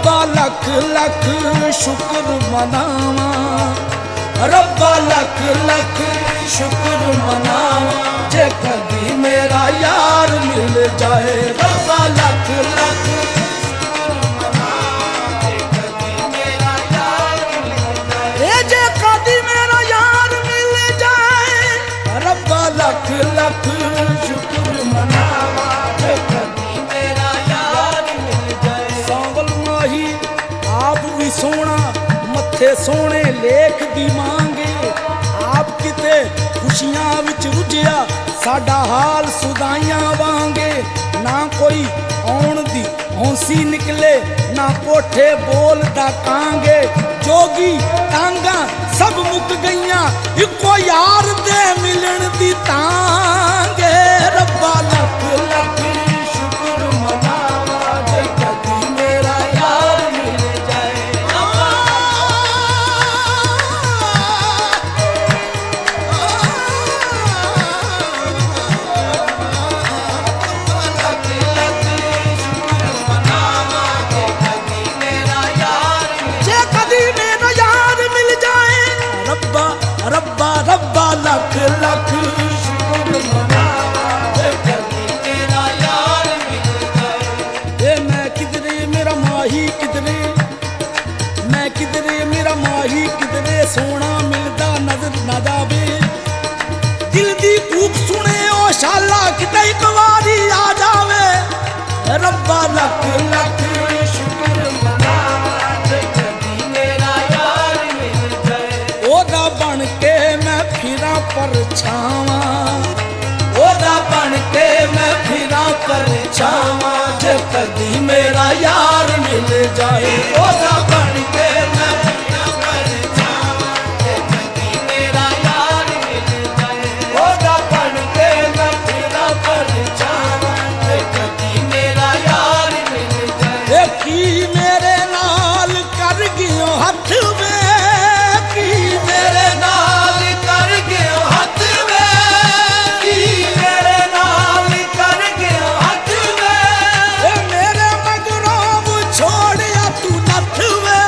रब्बा लख लख शुक्र मनावा, रब्बा लख लख शुक्र मनावा, जे कभी मेरा यार मिल जाए। रब्बा लख लख शुक्र मनावा, जे कभी मेरा यार मिल जाए। जे कभी मेरा यार मिल जाए, रब्बा लख लख शुक्र मनावा, जे कभी मेरा यार मिल जाए। सांवल माही आप भी सोना, मत्थे सोने लेख दी मांगे, आप किते खुशियां विच रुझिया, साडा हाल सुदाइयां वांगे। ना कोई आउण दी हौंसी निकले, ना कोठे बोलदा कांगे। जोगी टांगा सब मुक गईयां, इको यार दे मिलन दी तांगे। रब्बा लख लख शुक्र मनावा, जे कदी मेरा यार मिल जाए। रब्बा रब्बा लख लख शुक्र मनावा, जे कभी मेरा यार मिल जाए। मैं किधरे मेरा माही किधरे, मैं किधरे मेरा माही किधरे, सोना मिलदा नजर ना जावे। दिल दी कूक सुने ओ शाला, किते एक वारी आ जावे। रब्बा लख लख शुक्र मनावा, जे कभी मेरा यार मिल जाए। ओदा बन के मैं फिरा परछावा, ओदा बन के मैं फिरा परछावा, जे कदी मेरा यार मिल जाए। ओदा बन के मैं फिरा परछावा, जे कदी मेरा यार मिल जाए। ओदा बन के मैं फिरा परछावा, जे कदी मेरा यार मिल जाए। की मेरे नाल कर गियो हथ में, की मेरे नाल कर गयो हथ में, की मेरे नाल कर गयो हथ में। मेरे मगरों छोड़िया तू नथ में,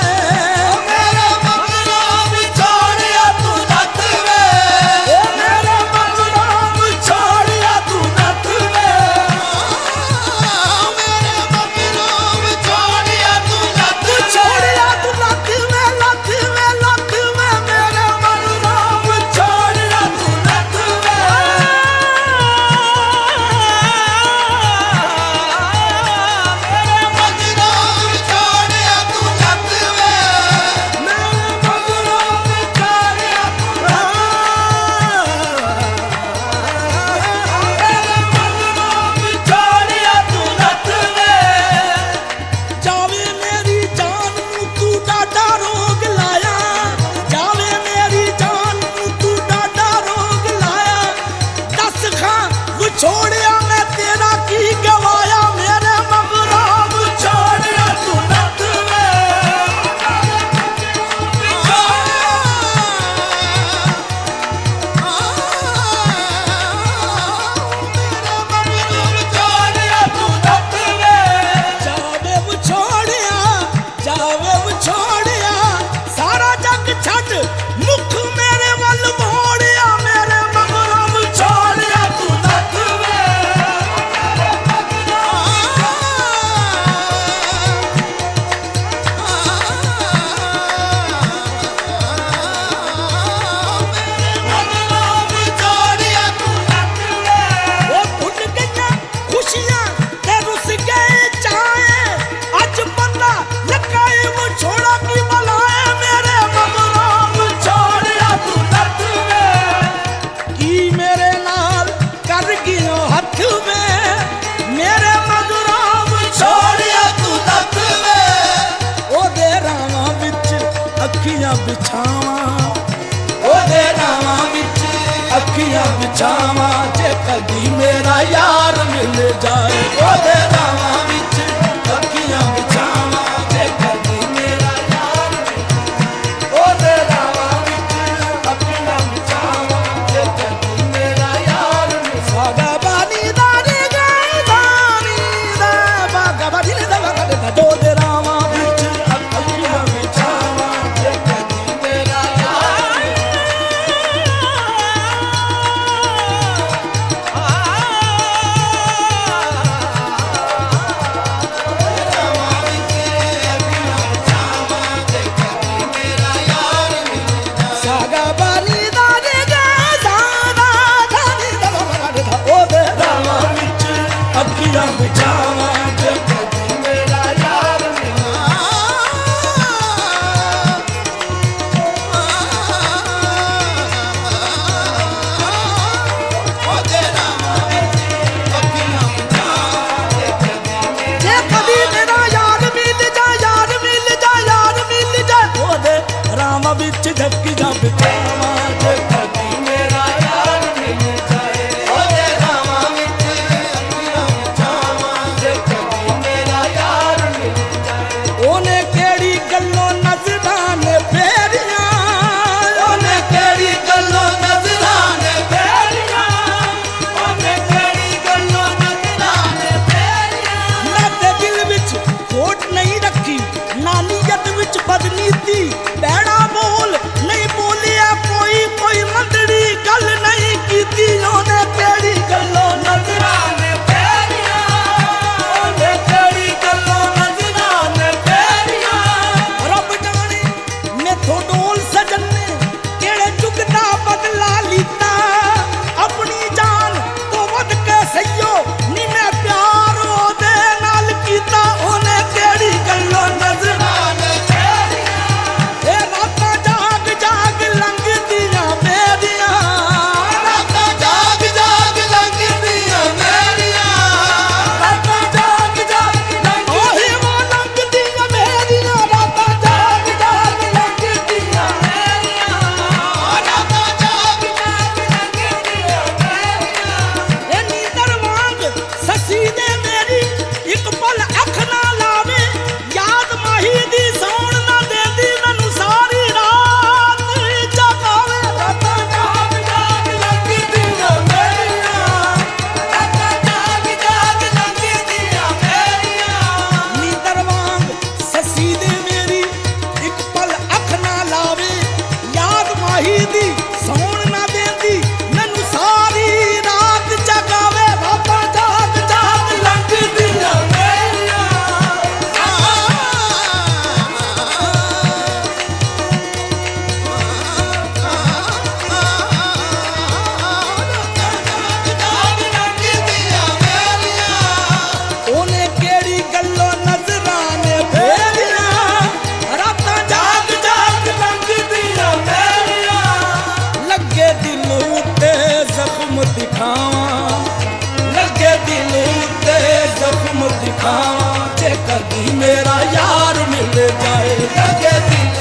दिखावा जे कदी मेरा यार मिल जाए लगे दिल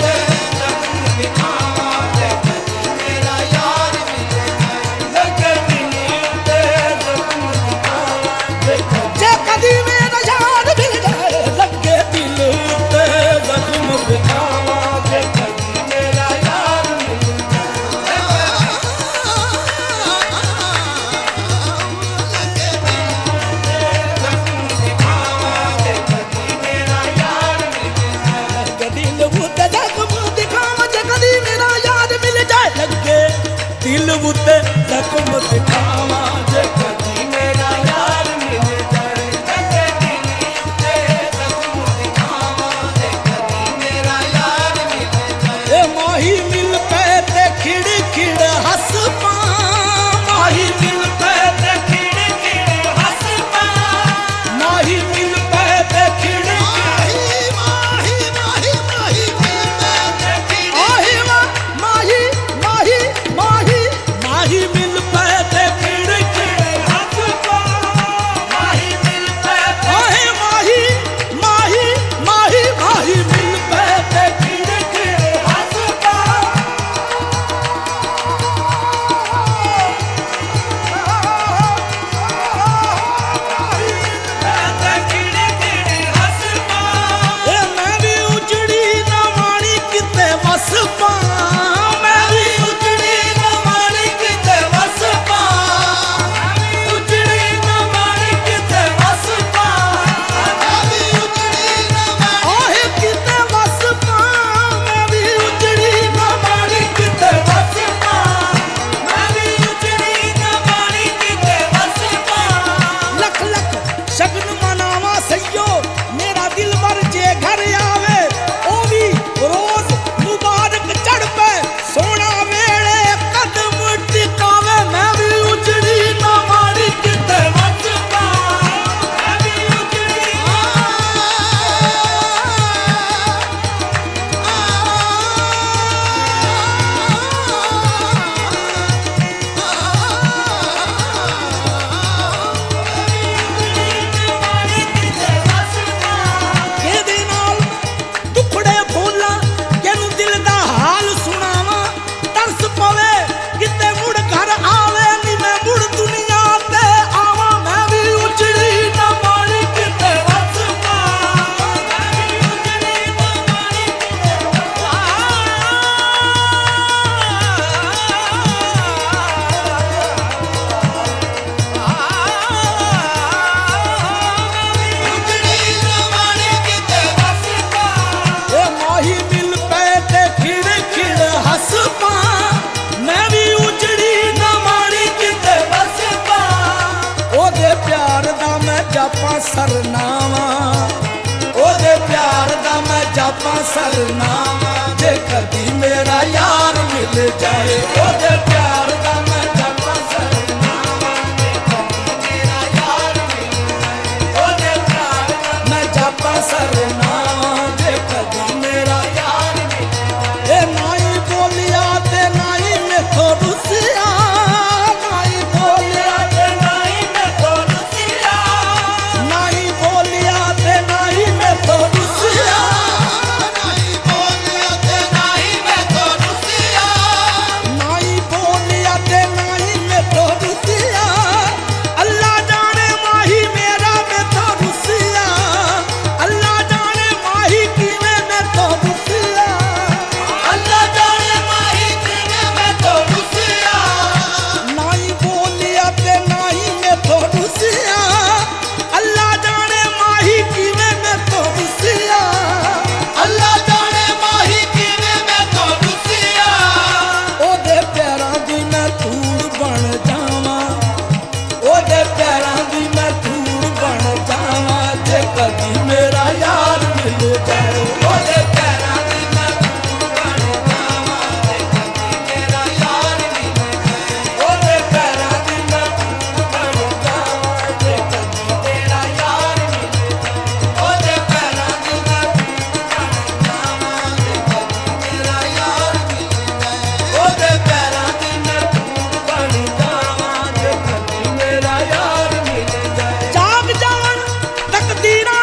ते जख्म दिखावा जे कदी मेरा यार मिल जाए लगे दिल ते जख्म दिखावा जे कदी मेरा यार मिल जाए लगे दिल ते जख्म दिखावा जे कदी मेरा यार मिल जाए दिल उते जख्म दिखावा जे कदी मेरा यार मिल जाए लगे दिल उते जख्म दिखावा जे कदी मेरा यार मिल जाए माही मिल पे ते खिड़ खिड़ हंस पा माही मिल पे ते खिड़ खिड़ हंस पा माही मिल पे ते खिड़ माही माही माही माही मिल पे ते खिड़ माही माही माही माही माही मिल पे ते खिड़ खिड़ हंस पा माही मिल पे माही माही माही माही माही मिल पे ते खिड़ खिड़ हंस पा मैं भी उजड़ी न मानी किते वस पा मैं भी उजड़ी न मानी किते वस पा उजड़ी न मानी किते वस पा मैं भी उजड़ी न मानी किते वस पा मैं भी उजड़ी न मानी किते वस पा मैं भी उजड़ी न मानी किते वस पा लख लख शगन मनावा सैयो मेरा दिल भर जे घर आवे ओ भी रोज मुबारक चढ़ पे सोना वेले कदम टिकावे मैं भी उजड़ी ना मारी किते वस पा मैं भी उजड़ी ਇਹਦੇ ਨਾਲ ਦੁਖੜੇ ਫੋਲਾਂ ਕਿਨੂੰ ਦਿਲ ਦਾ ਹਾਲ ਸੁਣਾਵਾਂ ਤਰਸ ਪਵੇ ਕਿਤੇ ਮੁੜ ਘਰ ਆਵੇ ਨੀ ਮੈਂ ਮੁੜ ਦੁਨੀਆ ਤੇ ਆਵਾਂ ਮੈਂ ਵੀ ਉਜੜੀ ਨਾ ਮਾਰੀ ਕਿਤੇ ਵਸ ਪਾ ਮੈਂ ਵੀ ਉਜੜੀ ਨਾ ਮਾਰੀ ਕਿਤੇ ਵਸ ਪਾ ਮਾਹੀ ਮਿਲ ਪੈ ਤੇ ਖਿੜ ਖਿੜ ਹੱਸ ਪਾ ਮੈਂ ਵੀ ਉਜੜੀ ਨਾ ਮਾਰੀ ਕਿਤੇ ਵਸ ਪਾ ਉਹਦੇ ਪਿਆਰ ਦਾ ਮੈਂ ਜਾਪਾਂ ਸਰਨਾਵਾ ਉਹਦੇ ਪਿਆਰ ਦਾ ਮੈਂ ਜਾਪਾਂ ਸਰਨਾਵਾ ਜੇ ਕਦੀ ਮੇਰਾ ਯਾਰ ਮਿਲ ਜਾਏ ਉਹਦੇ ਪਿਆਰ ਦਾ ਮੈਂ ਜਾਪਾਂ ਸਰਨਾਵਾ ਜੇ ਕਦੀ ਮੇਰਾ ਯਾਰ ਮਿਲ ਜਾਏ ਉਹਦੇ ਪਿਆਰ ਦਾ ਮੈਂ ਜਾਪਾਂ ਸਰਨਾਵਾ ਜੇ ਕਦੀ ਮੇਰਾ ਯਾਰ ਮਿਲ ਜਾਏ ਨਾਈ ਬੋਲਿਆ ਤੇ ਨਾਈ ਮੈਥੋਂ ਰੁੱਸਿਆ ਨਾਈ ਬੋਲਿਆ ਤੇ ਨਾਈ ਮੈਥੋਂ ਰੁੱਸਿਆ ਨਾਈ ਬੋਲਿਆ ਤੇ ਨਾਈ ਮੈਥੋਂ ਰੁੱਸਿਆ ਨਾਈ ਬੋਲਿਆ ਤੇ ਨਾਈ ਮੈਥੋਂ ਰੁੱਸਿਆ ਨਾਈ ਬੋਲਿਆ ਤੇ ਨਾਈ ਮੈਥੋਂ ਰੁੱਸਿਆ ਅੱਲਾ ਜਾਣੇ ਮਾਹੀ ਮੇਰਾ ਮੈਥੋਂ ਰੁੱਸਿਆ ਅੱਲਾ ਜਾਣੇ ਮਦੀਨਾ